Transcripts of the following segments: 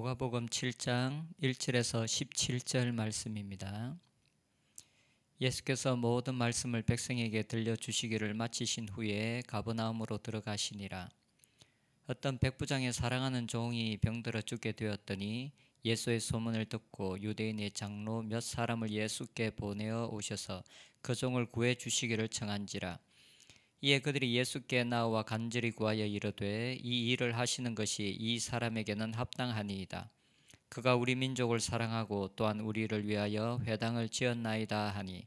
누가복음 7장 1절에서 17절 말씀입니다. 예수께서 모든 말씀을 백성에게 들려주시기를 마치신 후에 가버나움으로 들어가시니라. 어떤 백부장의 사랑하는 종이 병들어 죽게 되었더니 예수의 소문을 듣고 유대인의 장로 몇 사람을 예수께 보내어 오셔서 그 종을 구해 주시기를 청한지라. 이에 그들이 예수께 나와 간절히 구하여 이르되 이 일을 하시는 것이 이 사람에게는 합당하니이다. 그가 우리 민족을 사랑하고 또한 우리를 위하여 회당을 지었나이다 하니,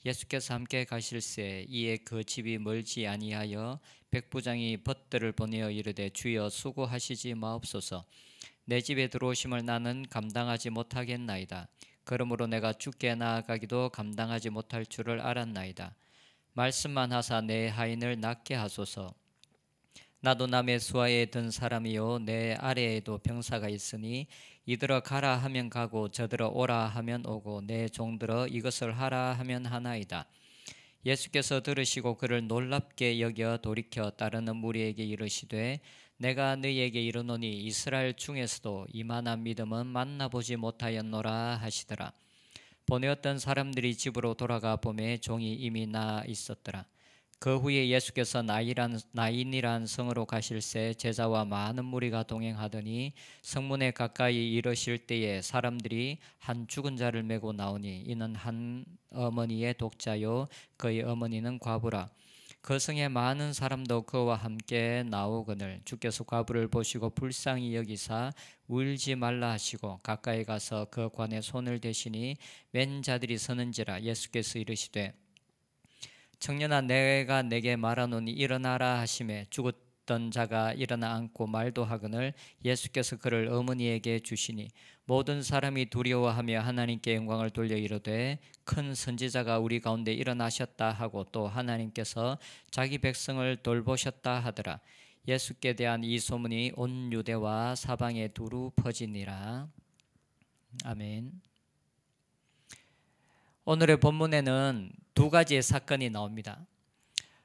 예수께서 함께 가실새 이에 그 집이 멀지 아니하여 백부장이 벗들을 보내어 이르되 주여 수고하시지 마옵소서. 내 집에 들어오심을 나는 감당하지 못하겠나이다. 그러므로 내가 주께 나아가기도 감당하지 못할 줄을 알았나이다. 말씀만 하사 내 하인을 낫게 하소서. 나도 남의 수하에 든 사람이요 내 아래에도 병사가 있으니 이들어 가라 하면 가고 저들어 오라 하면 오고 내 종들어 이것을 하라 하면 하나이다. 예수께서 들으시고 그를 놀랍게 여겨 돌이켜 따르는 무리에게 이르시되 내가 너희에게 이르노니 이스라엘 중에서도 이만한 믿음은 만나보지 못하였노라 하시더라. 보내었던 사람들이 집으로 돌아가 보매 종이 이미 나아 있었더라. 그 후에 예수께서 나인이란 성으로 가실새 제자와 많은 무리가 동행하더니 성문에 가까이 이르실 때에 사람들이 한 죽은 자를 메고 나오니 이는 한 어머니의 독자요 그의 어머니는 과부라. 그 성에 많은 사람도 그와 함께 나오거늘 주께서 과부를 보시고 불쌍히 여기사 울지 말라 하시고 가까이 가서 그 관에 손을 대시니 맨 자들이 서는지라. 예수께서 이르시되 청년아 내가 내게 말하노니 일어나라 하시매 죽었던 자가 일어나 앉고 말도 하거늘 예수께서 그를 어머니에게 주시니 모든 사람이 두려워하며 하나님께 영광을 돌려 이르되 큰 선지자가 우리 가운데 일어나셨다 하고 또 하나님께서 자기 백성을 돌보셨다 하더라. 예수께 대한 이 소문이 온 유대와 사방에 두루 퍼지니라. 아멘. 오늘의 본문에는 두 가지의 사건이 나옵니다.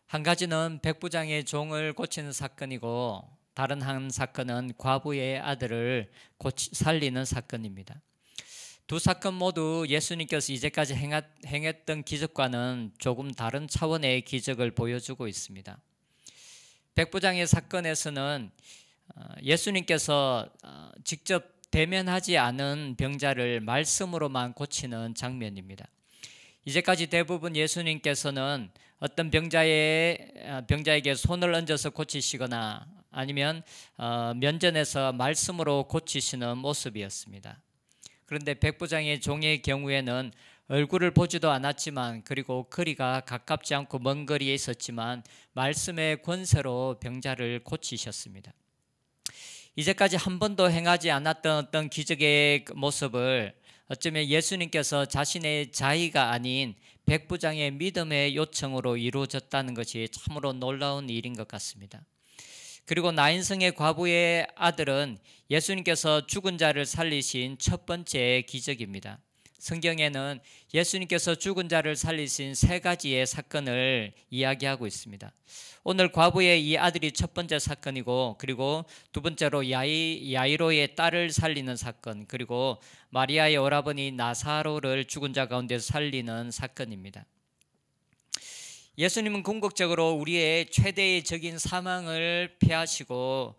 한 가지는 백부장의 종을 고치는 사건이고 다른 한 사건은 과부의 아들을 살리는 사건입니다. 두 사건 모두 예수님께서 이제까지 행했던 기적과는 조금 다른 차원의 기적을 보여주고 있습니다. 백부장의 사건에서는 예수님께서 직접 대면하지 않은 병자를 말씀으로만 고치는 장면입니다. 이제까지 대부분 예수님께서는 어떤 병자에게 손을 얹어서 고치시거나 아니면 면전에서 말씀으로 고치시는 모습이었습니다. 그런데 백부장의 종의 경우에는 얼굴을 보지도 않았지만 그리고 거리가 가깝지 않고 먼 거리에 있었지만 말씀의 권세로 병자를 고치셨습니다. 이제까지 한 번도 행하지 않았던 어떤 기적의 모습을 어쩌면 예수님께서 자신의 자의가 아닌 백부장의 믿음의 요청으로 이루어졌다는 것이 참으로 놀라운 일인 것 같습니다. 그리고 나인성의 과부의 아들은 예수님께서 죽은 자를 살리신 첫 번째 기적입니다. 성경에는 예수님께서 죽은 자를 살리신 세 가지의 사건을 이야기하고 있습니다. 오늘 과부의 이 아들이 첫 번째 사건이고, 그리고 두 번째로 야이로의 딸을 살리는 사건, 그리고 마리아의 오라버니 나사로를 죽은 자 가운데 살리는 사건입니다. 예수님은 궁극적으로 우리의 최대의 적인 사망을 피하시고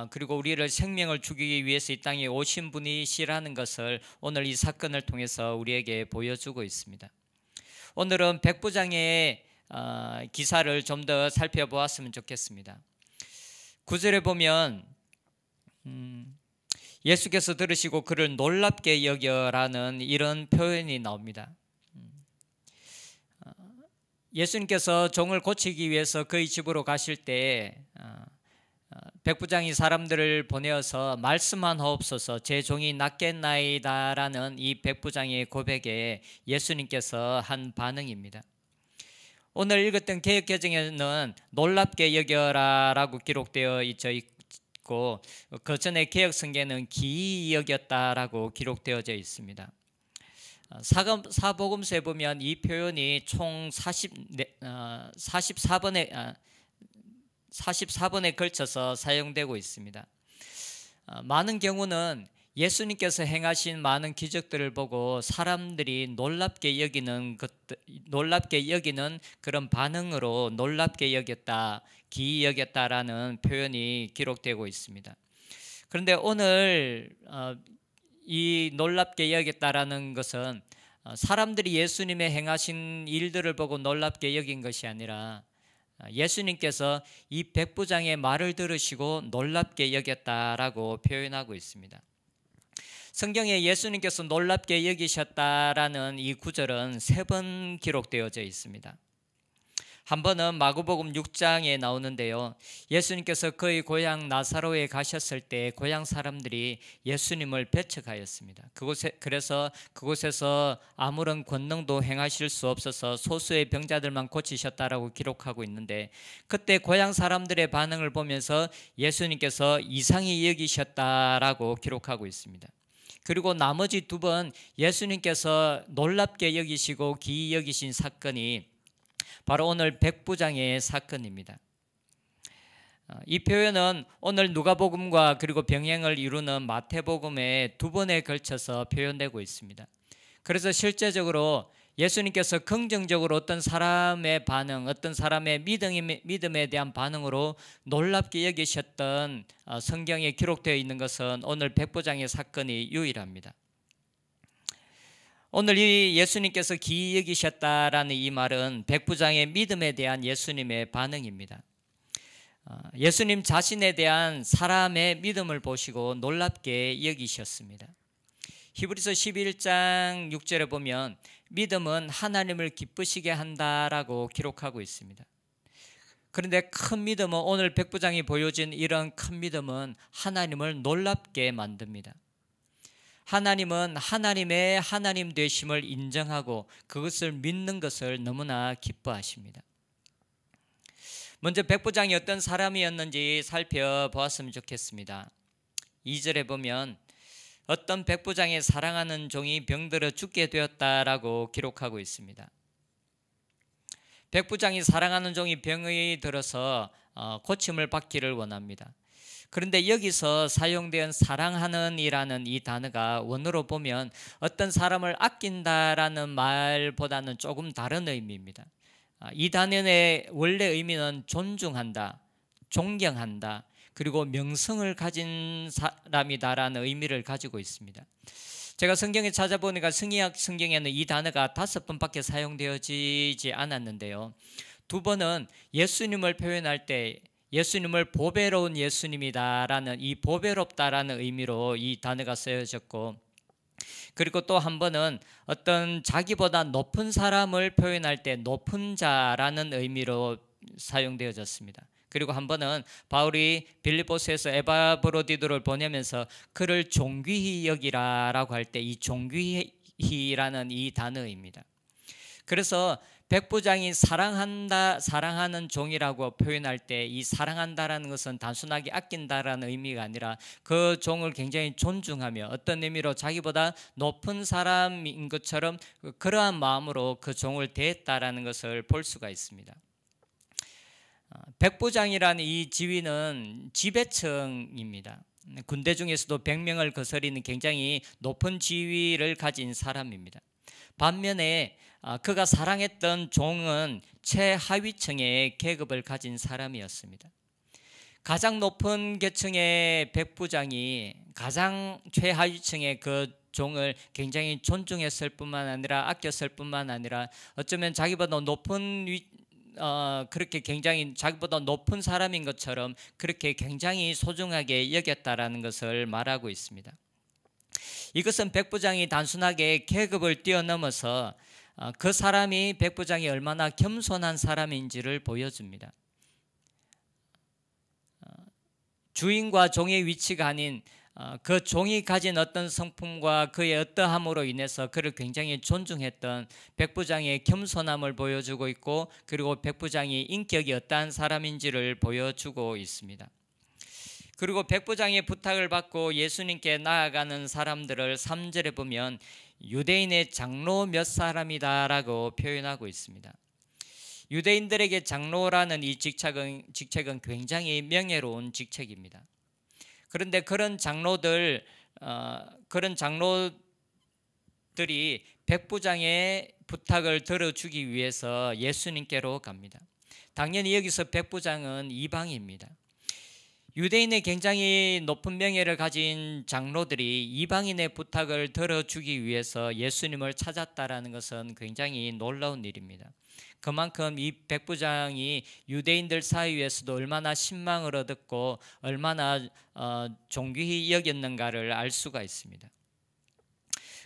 그리고 우리를 생명을 주기 위해서 이 땅에 오신 분이시라는 것을 오늘 이 사건을 통해서 우리에게 보여주고 있습니다. 오늘은 백부장의 기사를 좀 더 살펴보았으면 좋겠습니다. 9절에 보면 예수께서 들으시고 그를 놀랍게 여겨라는 이런 표현이 나옵니다. 예수님께서 종을 고치기 위해서 그의 집으로 가실 때 백부장이 사람들을 보내어서 말씀하옵소서 제 종이 낫겠나이다라는 이 백부장의 고백에 예수님께서 한 반응입니다. 오늘 읽었던 개역개정에는 놀랍게 여겨라라고 기록되어 있고 그 전에 개역성경에는 기이히 여겼다라고 기록되어져 있습니다. 사복음서에 보면 이 표현이 총 44번에 걸쳐서 사용되고 있습니다. 많은 경우는 예수님께서 행하신 많은 기적들을 보고 사람들이 놀랍게 여기는 그런 반응으로 놀랍게 여겼다, 기이 여겼다라는 표현이 기록되고 있습니다. 그런데 오늘 이 놀랍게 여겼다라는 것은 사람들이 예수님의 행하신 일들을 보고 놀랍게 여긴 것이 아니라 예수님께서 이 백부장의 말을 들으시고 놀랍게 여겼다라고 표현하고 있습니다. 성경에 예수님께서 놀랍게 여기셨다라는 이 구절은 3번 기록되어져 있습니다. 한 번은 마가복음 6장에 나오는데요. 예수님께서 그의 고향 나사로에 가셨을 때 고향 사람들이 예수님을 배척하였습니다. 그래서 그곳에서 아무런 권능도 행하실 수 없어서 소수의 병자들만 고치셨다라고 기록하고 있는데, 그때 고향 사람들의 반응을 보면서 예수님께서 이상히 여기셨다라고 기록하고 있습니다. 그리고 나머지 2번 예수님께서 놀랍게 여기시고 기이 여기신 사건이 바로 오늘 백부장의 사건입니다. 이 표현은 오늘 누가복음과 그리고 병행을 이루는 마태복음에 2번에 걸쳐서 표현되고 있습니다. 그래서 실제적으로 예수님께서 긍정적으로 어떤 사람의 반응, 어떤 사람의 믿음에 대한 반응으로 놀랍게 여기셨던 성경에 기록되어 있는 것은 오늘 백부장의 사건이 유일합니다. 오늘 이 예수님께서 기이 여기셨다라는 이 말은 백부장의 믿음에 대한 예수님의 반응입니다. 예수님 자신에 대한 사람의 믿음을 보시고 놀랍게 여기셨습니다. 히브리서 11장 6절에 보면 믿음은 하나님을 기쁘시게 한다라고 기록하고 있습니다. 그런데 큰 믿음은, 오늘 백부장이 보여진 이런 큰 믿음은 하나님을 놀랍게 만듭니다. 하나님은 하나님의 하나님 되심을 인정하고 그것을 믿는 것을 너무나 기뻐하십니다. 먼저 백부장이 어떤 사람이었는지 살펴보았으면 좋겠습니다. 2절에 보면 어떤 백부장의 사랑하는 종이 병들어 죽게 되었다라고 기록하고 있습니다. 백부장이 사랑하는 종이 병이 들어서 고침을 받기를 원합니다. 그런데 여기서 사용된 사랑하는 이라는 이 단어가 원어로 보면 어떤 사람을 아낀다라는 말보다는 조금 다른 의미입니다. 이 단어의 원래 의미는 존중한다, 존경한다, 그리고 명성을 가진 사람이다라는 의미를 가지고 있습니다. 제가 성경에 찾아보니까 성의학 성경에는 이 단어가 5번밖에 사용되어지지 않았는데요. 2번은 예수님을 표현할 때 예수님을 보배로운 예수님이다라는 이 보배롭다라는 의미로 이 단어가 쓰여졌고, 그리고 또 한 번은 어떤 자기보다 높은 사람을 표현할 때 높은 자라는 의미로 사용되어졌습니다. 그리고 한 번은 바울이 빌립보서에서 에바브로디도를 보내면서 그를 존귀히 여기라라고 할 때 이 존귀히라는 이 단어입니다. 그래서 백부장이 사랑하는 종이라고 표현할 때 이 사랑한다라는 것은 단순하게 아낀다라는 의미가 아니라 그 종을 굉장히 존중하며 어떤 의미로 자기보다 높은 사람인 것처럼 그러한 마음으로 그 종을 대했다라는 것을 볼 수가 있습니다. 백부장이라는 이 지위는 지배층입니다. 군대 중에서도 100명을 거스리는 굉장히 높은 지위를 가진 사람입니다. 반면에 그가 사랑했던 종은 최하위층의 계급을 가진 사람이었습니다. 가장 높은 계층의 백부장이 가장 최하위층의 그 종을 굉장히 존중했을 뿐만 아니라 아꼈을 뿐만 아니라 어쩌면 자기보다 높은 그렇게 굉장히 자기보다 높은 사람인 것처럼 그렇게 굉장히 소중하게 여겼다라는 것을 말하고 있습니다. 이것은 백부장이 단순하게 계급을 뛰어넘어서 그 사람이 백부장이 얼마나 겸손한 사람인지를 보여줍니다. 주인과 종의 위치가 아닌 그 종이 가진 어떤 성품과 그의 어떠함으로 인해서 그를 굉장히 존중했던 백부장의 겸손함을 보여주고 있고, 그리고 백부장이 인격이 어떠한 사람인지를 보여주고 있습니다. 그리고 백부장의 부탁을 받고 예수님께 나아가는 사람들을 3절에 보면 유대인의 장로 몇 사람이다라고 표현하고 있습니다. 유대인들에게 장로라는 이 직책은 굉장히 명예로운 직책입니다. 그런데 그런 장로들 그런 장로들이 백부장의 부탁을 들어주기 위해서 예수님께로 갑니다. 당연히 여기서 백부장은 이방인입니다. 유대인의 굉장히 높은 명예를 가진 장로들이 이방인의 부탁을 들어주기 위해서 예수님을 찾았다라는 것은 굉장히 놀라운 일입니다. 그만큼 이 백부장이 유대인들 사이에서도 얼마나 신망을 얻었고 얼마나 존귀히 여겼는가를 알 수가 있습니다.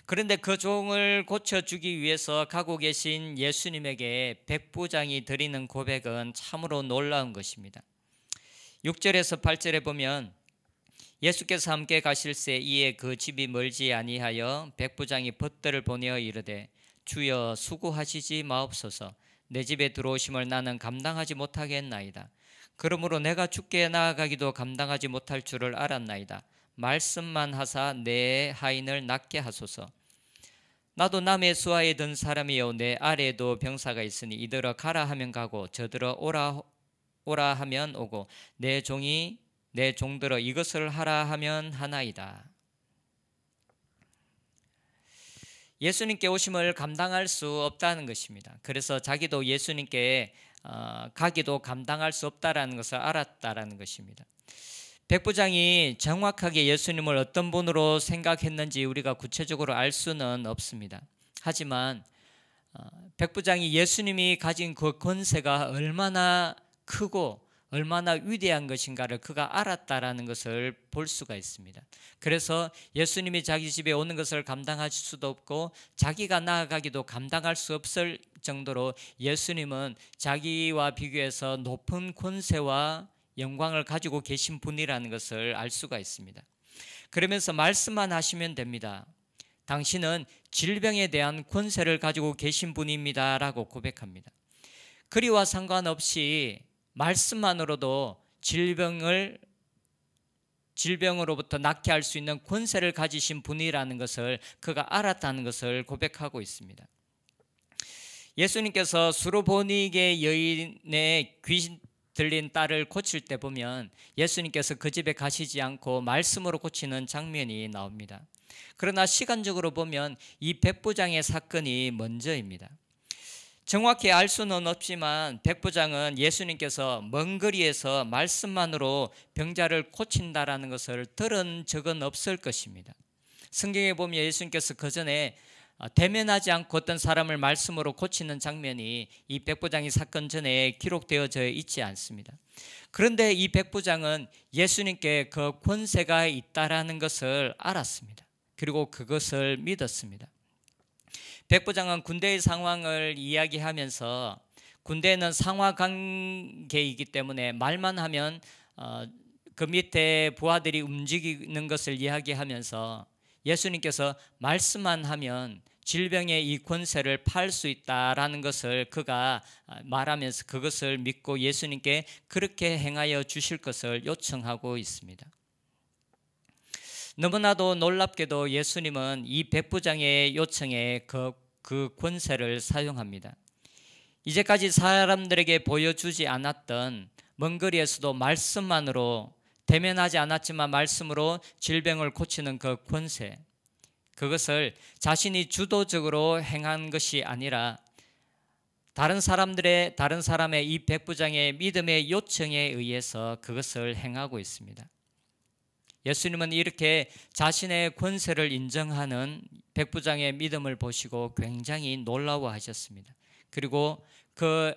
그런데 그 종을 고쳐주기 위해서 가고 계신 예수님에게 백부장이 드리는 고백은 참으로 놀라운 것입니다. 6절에서 8절에 보면 예수께서 함께 가실새 이에 그 집이 멀지 아니하여 백부장이 벗들을 보내어 이르되 주여 수고하시지 마옵소서. 내 집에 들어오심을 나는 감당하지 못하겠나이다. 그러므로 내가 주께 나아가기도 감당하지 못할 줄을 알았나이다. 말씀만 하사 내 하인을 낫게 하소서. 나도 남의 수하에 든 사람이요 내 아래에도 병사가 있으니 이들어 가라 하면 가고 저들어 오라 하면 오고 내 종들어 이것을 하라 하면 하나이다. 예수님께 오심을 감당할 수 없다는 것입니다. 그래서 자기도 예수님께 가기도 감당할 수 없다라는 것을 알았다라는 것입니다. 백부장이 정확하게 예수님을 어떤 분으로 생각했는지 우리가 구체적으로 알 수는 없습니다. 하지만 백부장이 예수님이 가진 그 권세가 얼마나 크고 얼마나 위대한 것인가를 그가 알았다라는 것을 볼 수가 있습니다. 그래서 예수님이 자기 집에 오는 것을 감당할 수도 없고 자기가 나아가기도 감당할 수 없을 정도로 예수님은 자기와 비교해서 높은 권세와 영광을 가지고 계신 분이라는 것을 알 수가 있습니다. 그러면서 말씀만 하시면 됩니다. 당신은 질병에 대한 권세를 가지고 계신 분입니다 라고 고백합니다. 그리와 상관없이 말씀만으로도 질병으로부터 낫게 할 수 있는 권세를 가지신 분이라는 것을 그가 알았다는 것을 고백하고 있습니다. 예수님께서 수로보니게 여인의 귀신 들린 딸을 고칠 때 보면 예수님께서 그 집에 가시지 않고 말씀으로 고치는 장면이 나옵니다. 그러나 시간적으로 보면 이 백부장의 사건이 먼저입니다. 정확히 알 수는 없지만 백부장은 예수님께서 먼 거리에서 말씀만으로 병자를 고친다라는 것을 들은 적은 없을 것입니다. 성경에 보면 예수님께서 그 전에 대면하지 않고 어떤 사람을 말씀으로 고치는 장면이 이 백부장의 사건 전에 기록되어져 있지 않습니다. 그런데 이 백부장은 예수님께 그 권세가 있다라는 것을 알았습니다. 그리고 그것을 믿었습니다. 백부장은 군대의 상황을 이야기하면서 군대는 상하 관계이기 때문에 말만 하면 그 밑에 부하들이 움직이는 것을 이야기하면서 예수님께서 말씀만 하면 질병의 이 권세를 팔 수 있다라는 것을 그가 말하면서 그것을 믿고 예수님께 그렇게 행하여 주실 것을 요청하고 있습니다. 너무나도 놀랍게도 예수님은 이 백부장의 요청에 그 권세를 사용합니다. 이제까지 사람들에게 보여주지 않았던 먼 거리에서도 말씀만으로 대면하지 않았지만 말씀으로 질병을 고치는 그 권세, 그것을 자신이 주도적으로 행한 것이 아니라 다른 사람의 이 백부장의 믿음의 요청에 의해서 그것을 행하고 있습니다. 예수님은 이렇게 자신의 권세를 인정하는 백부장의 믿음을 보시고 굉장히 놀라워하셨습니다. 그리고 그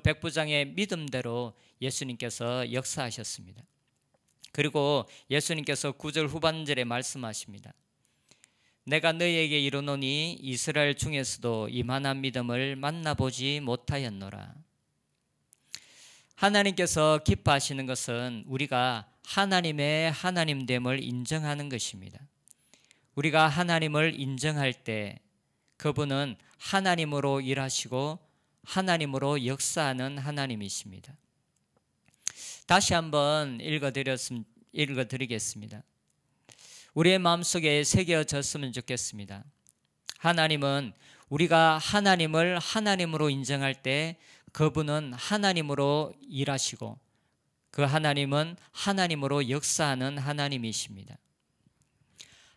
백부장의 믿음대로 예수님께서 역사하셨습니다. 그리고 예수님께서 9절 후반절에 말씀하십니다. 내가 너희에게 이르노니 이스라엘 중에서도 이만한 믿음을 만나보지 못하였노라. 하나님께서 기뻐하시는 것은 우리가 하나님의 하나님됨을 인정하는 것입니다. 우리가 하나님을 인정할 때 그분은 하나님으로 일하시고 하나님으로 역사하는 하나님이십니다. 다시 한번 읽어드리겠습니다. 우리의 마음속에 새겨졌으면 좋겠습니다. 하나님은 우리가 하나님을 하나님으로 인정할 때 그분은 하나님으로 일하시고 그 하나님은 하나님으로 역사하는 하나님이십니다.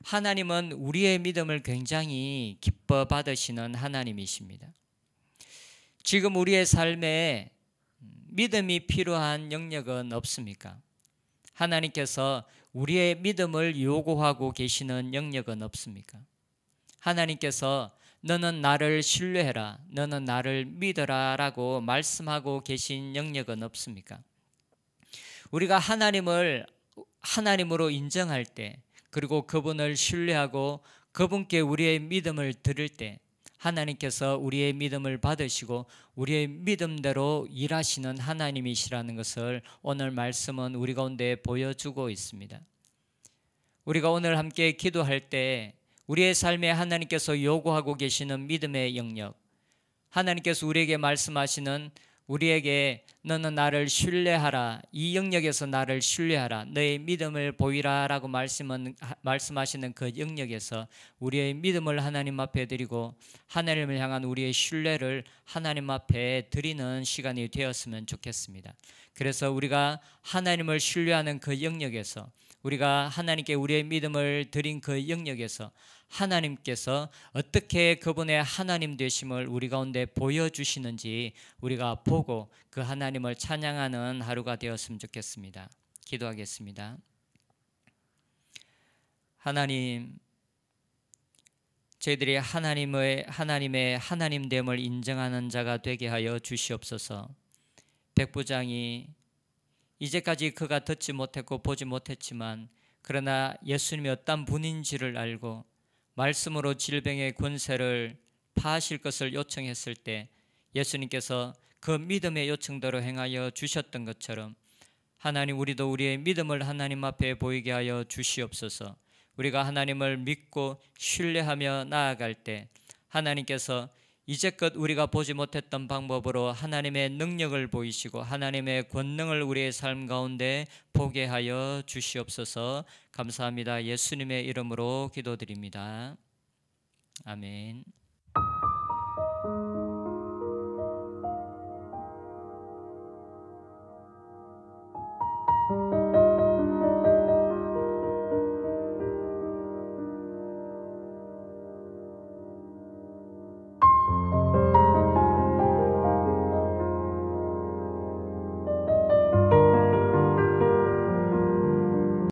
하나님은 우리의 믿음을 굉장히 기뻐 받으시는 하나님이십니다. 지금 우리의 삶에 믿음이 필요한 영역은 없습니까? 하나님께서 우리의 믿음을 요구하고 계시는 영역은 없습니까? 하나님께서 너는 나를 신뢰해라, 너는 나를 믿어라 라고 말씀하고 계신 영역은 없습니까? 우리가 하나님을 하나님으로 인정할 때, 그리고 그분을 신뢰하고 그분께 우리의 믿음을 드릴 때 하나님께서 우리의 믿음을 받으시고 우리의 믿음대로 일하시는 하나님이시라는 것을 오늘 말씀은 우리 가운데 보여주고 있습니다. 우리가 오늘 함께 기도할 때 우리의 삶에 하나님께서 요구하고 계시는 믿음의 영역, 하나님께서 우리에게 말씀하시는 우리에게 너는 나를 신뢰하라, 이 영역에서 나를 신뢰하라, 너의 믿음을 보이라 라고 말씀하시는 그 영역에서 우리의 믿음을 하나님 앞에 드리고 하나님을 향한 우리의 신뢰를 하나님 앞에 드리는 시간이 되었으면 좋겠습니다. 그래서 우리가 하나님을 신뢰하는 그 영역에서, 우리가 하나님께 우리의 믿음을 드린 그 영역에서 하나님께서 어떻게 그분의 하나님 되심을 우리 가운데 보여주시는지 우리가 보고 그 하나님을 찬양하는 하루가 되었으면 좋겠습니다. 기도하겠습니다. 하나님, 저희들이 하나님의 하나님됨을 인정하는 자가 되게 하여 주시옵소서. 백부장이 이제까지 그가 듣지 못했고 보지 못했지만 그러나 예수님이 어떤 분인지를 알고 말씀으로 질병의 권세를 파하실 것을 요청했을 때 예수님께서 그 믿음의 요청대로 행하여 주셨던 것처럼 하나님, 우리도 우리의 믿음을 하나님 앞에 보이게 하여 주시옵소서. 우리가 하나님을 믿고 신뢰하며 나아갈 때 하나님께서 이제껏 우리가 보지 못했던 방법으로 하나님의 능력을 보이시고 하나님의 권능을 우리의 삶 가운데 보게 하여 주시옵소서. 감사합니다. 예수님의 이름으로 기도드립니다. 아멘.